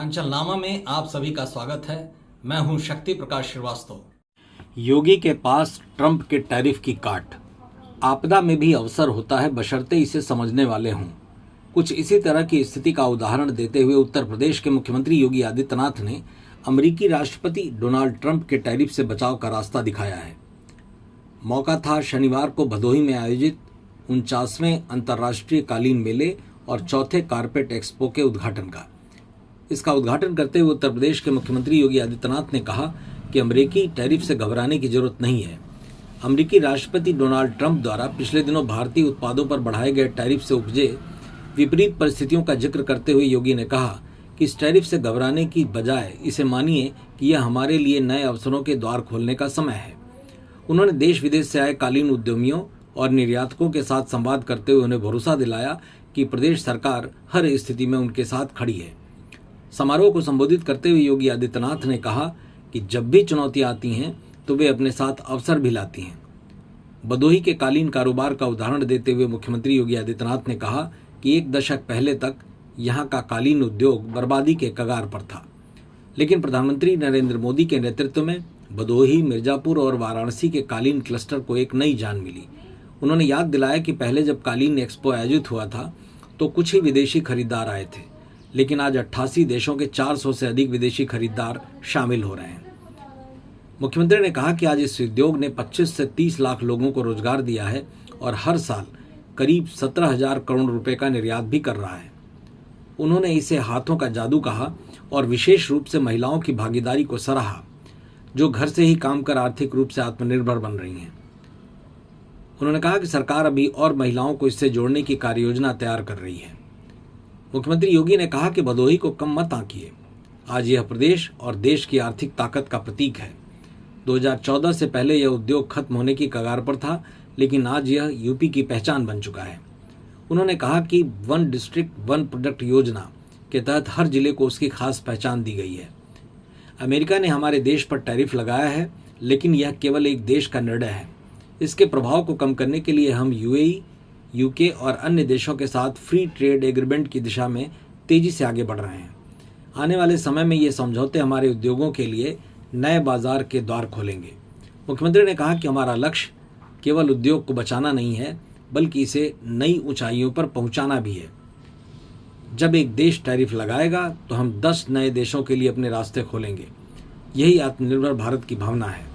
अंचलनामा में आप सभी का स्वागत है। मैं हूं शक्ति प्रकाश श्रीवास्तव। योगी के पास ट्रंप के टैरिफ की काट। आपदा में भी अवसर होता है बशर्ते इसे समझने वाले हों। कुछ इसी तरह की स्थिति का उदाहरण देते हुए उत्तर प्रदेश के मुख्यमंत्री योगी आदित्यनाथ ने अमेरिकी राष्ट्रपति डोनाल्ड ट्रंप के टैरिफ से बचाव का रास्ता दिखाया है। मौका था शनिवार को भदोही में आयोजित 49वें अंतर्राष्ट्रीय कालीन मेले और चौथे कारपेट एक्सपो के उद्घाटन का। इसका उद्घाटन करते हुए उत्तर प्रदेश के मुख्यमंत्री योगी आदित्यनाथ ने कहा कि अमेरिकी टैरिफ से घबराने की जरूरत नहीं है। अमेरिकी राष्ट्रपति डोनाल्ड ट्रंप द्वारा पिछले दिनों भारतीय उत्पादों पर बढ़ाए गए टैरिफ से उपजे विपरीत परिस्थितियों का जिक्र करते हुए योगी ने कहा कि इस टैरिफ से घबराने की बजाय इसे मानिए कि यह हमारे लिए नए अवसरों के द्वार खोलने का समय है। उन्होंने देश विदेश से आए कालीन उद्यमियों और निर्यातकों के साथ संवाद करते हुए उन्हें भरोसा दिलाया कि प्रदेश सरकार हर स्थिति में उनके साथ खड़ी है। समारोह को संबोधित करते हुए योगी आदित्यनाथ ने कहा कि जब भी चुनौतियां आती हैं तो वे अपने साथ अवसर भी लाती हैं। भदोही के कालीन कारोबार का उदाहरण देते हुए मुख्यमंत्री योगी आदित्यनाथ ने कहा कि एक दशक पहले तक यहां का कालीन उद्योग बर्बादी के कगार पर था, लेकिन प्रधानमंत्री नरेंद्र मोदी के नेतृत्व में भदोही, मिर्जापुर और वाराणसी के कालीन क्लस्टर को एक नई जान मिली। उन्होंने याद दिलाया कि पहले जब कालीन एक्सपो आयोजित हुआ था तो कुछ ही विदेशी खरीदार आए थे, लेकिन आज 88 देशों के 400 से अधिक विदेशी खरीदार शामिल हो रहे हैं। मुख्यमंत्री ने कहा कि आज इस उद्योग ने 25 से 30 लाख लोगों को रोजगार दिया है और हर साल करीब 17,000 करोड़ रुपए का निर्यात भी कर रहा है। उन्होंने इसे हाथों का जादू कहा और विशेष रूप से महिलाओं की भागीदारी को सराहा, जो घर से ही काम कर आर्थिक रूप से आत्मनिर्भर बन रही हैं। उन्होंने कहा कि सरकार अभी और महिलाओं को इससे जोड़ने की कार्ययोजना तैयार कर रही है। मुख्यमंत्री योगी ने कहा कि भदोही को कम मत आंकिए। आज यह प्रदेश और देश की आर्थिक ताकत का प्रतीक है। 2014 से पहले यह उद्योग खत्म होने की कगार पर था, लेकिन आज यह यूपी की पहचान बन चुका है। उन्होंने कहा कि वन डिस्ट्रिक्ट वन प्रोडक्ट योजना के तहत हर जिले को उसकी खास पहचान दी गई है। अमेरिका ने हमारे देश पर टैरिफ लगाया है, लेकिन यह केवल एक देश का निर्णय है। इसके प्रभाव को कम करने के लिए हम यूएई, यूके और अन्य देशों के साथ फ्री ट्रेड एग्रीमेंट की दिशा में तेजी से आगे बढ़ रहे हैं। आने वाले समय में ये समझौते हमारे उद्योगों के लिए नए बाजार के द्वार खोलेंगे। मुख्यमंत्री ने कहा कि हमारा लक्ष्य केवल उद्योग को बचाना नहीं है, बल्कि इसे नई ऊंचाइयों पर पहुंचाना भी है। जब एक देश टैरिफ लगाएगा तो हम 10 नए देशों के लिए अपने रास्ते खोलेंगे। यही आत्मनिर्भर भारत की भावना है।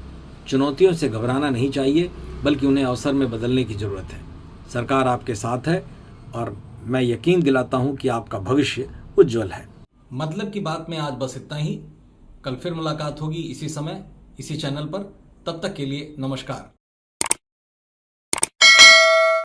चुनौतियों से घबराना नहीं चाहिए, बल्कि उन्हें अवसर में बदलने की जरूरत है। सरकार आपके साथ है और मैं यकीन दिलाता हूं कि आपका भविष्य उज्जवल है। मतलब की बात में आज बस इतना ही। कल फिर मुलाकात होगी इसी समय, इसी चैनल पर। तब तक के लिए नमस्कार।